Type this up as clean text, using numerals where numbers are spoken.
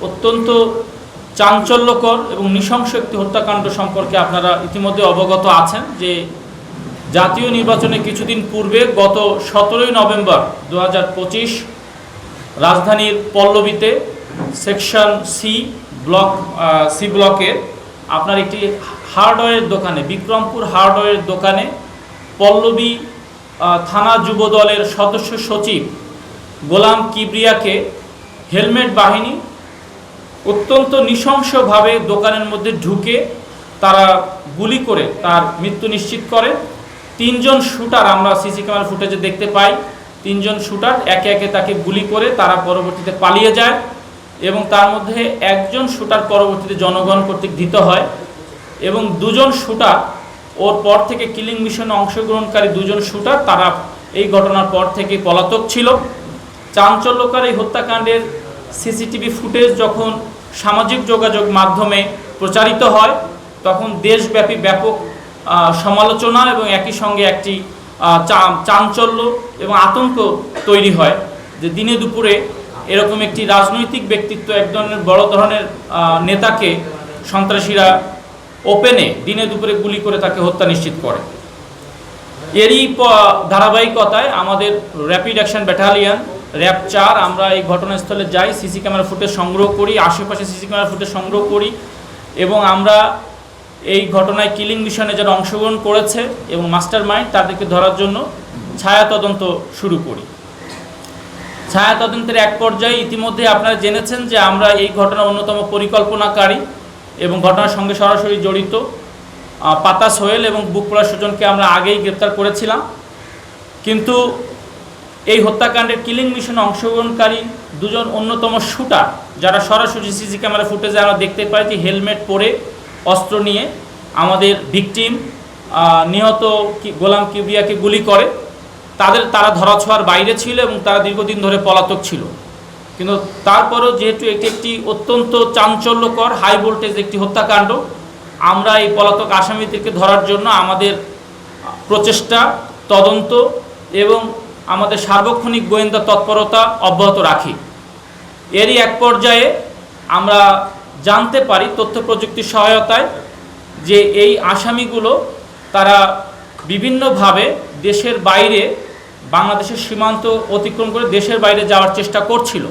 অত্যন্ত চাঞ্চল্যকর এবং নৃশংস একটি হত্যাকাণ্ড সম্পর্কে আপনারা ইতিমধ্যে অবগত আছেন যে জাতীয় নির্বাচনে কিছুদিন পূর্বে গত 17 নভেম্বর 2025 রাজধানীর পল্লবীতে সেকশন সি ব্লকে আপনার একটি হার্ডওয়্যার দোকানে, বিক্রমপুর হার্ডওয়্যার দোকানে পল্লবী থানা যুবদলের সদস্য সচিব গোলাম কিবরিয়াকে হেলমেট বাহিনী অত্যন্ত নৃশংসভাবে দোকানের মধ্যে ঢুকে তারা গুলি করে তার মৃত্যু নিশ্চিত করে। 3 জন শুটার আমরা সিসি ক্যামেরা ফুটেজে দেখতে পাই। 3 জন শুটার একে একে তাকে গুলি করে তারা পরবর্তীতে পালিয়ে যায় এবং তার মধ্যে একজন শুটার পরবর্তীতে জনগণ কর্তৃক ধৃত হয় এবং 2 জন শুটার ওর পর থেকে কিলিং মিশনে অংশগ্রহণকারী 2 জন শুটার তারা এই ঘটনার পর থেকে পলাতক ছিল। চাঞ্চল্যকর এই হত্যাকাণ্ডের সিসিটিভি ফুটেজ যখন সামাজিক যোগাযোগ মাধ্যমে প্রচারিত হয় তখন দেশব্যাপী ব্যাপক সমালোচনা এবং একই সঙ্গে একটি চাঞ্চল্য এবং আতঙ্ক তৈরি হয় যে দিনে দুপুরে এরকম একটি রাজনৈতিক ব্যক্তিত্ব, এক ধরনের বড় ধরনের নেতাকে সন্ত্রাসীরা ওপেনে দিনে দুপুরে গুলি করে তাকে হত্যা নিশ্চিত করে। এরই ধারাবাহিকতায় আমাদের র্যাপিড অ্যাকশন ব্যাটালিয়ন র্যাব 4 আমরা এই ঘটনাস্থলে যাই, সিসি ক্যামেরা ফুটেজ সংগ্রহ করি, আশেপাশে সিসি ক্যামেরা ফুটেজ সংগ্রহ করি এবং আমরা এই ঘটনায় কিলিং মিশনে যারা অংশগ্রহণ করেছে এবং মাস্টার মাইন্ড তাদেরকে ধরার জন্য ছায়া তদন্ত শুরু করি। ছায়া তদন্তের এক পর্যায়ে ইতিমধ্যে আপনারা জেনেছেন যে আমরা এই ঘটনার অন্যতম পরিকল্পনাকারী এবং ঘটনার সঙ্গে সরাসরি জড়িত পাতা সোহেল এবং বুকপোড়া সুজনকে আমরা আগেই গ্রেপ্তার করেছিলাম। কিন্তু এই হত্যাকাণ্ডের কিলিং মিশনে অংশগ্রহণকারী 2 জন অন্যতম শুটার যারা সরাসরি সিসি ক্যামেরা ফুটেজে আমরা দেখতে পাই যে হেলমেট পরে অস্ত্র নিয়ে আমাদের ভিকটিম নিহত গোলাম কিবরিয়াকে গুলি করে, তারা ধরাছোঁয়ার বাইরে ছিল এবং তারা দীর্ঘদিন ধরে পলাতক ছিল। কিন্তু তারপরেও যেহেতু এটি একটি অত্যন্ত চাঞ্চল্যকর হাই ভোল্টেজ একটি হত্যাকাণ্ড, আমরা এই পলাতক আসামিদেরকে ধরার জন্য আমাদের প্রচেষ্টা, তদন্ত এবং আমাদের সার্বক্ষণিক গোয়েন্দা তৎপরতা অব্যাহত রাখি। এরই এক পর্যায়ে আমরা জানতে পারি তথ্য প্রযুক্তির সহায়তায় যে এই আসামিগুলো তারা বিভিন্নভাবে দেশের বাইরে, বাংলাদেশের সীমান্ত অতিক্রম করে দেশের বাইরে যাওয়ার চেষ্টা করছিল।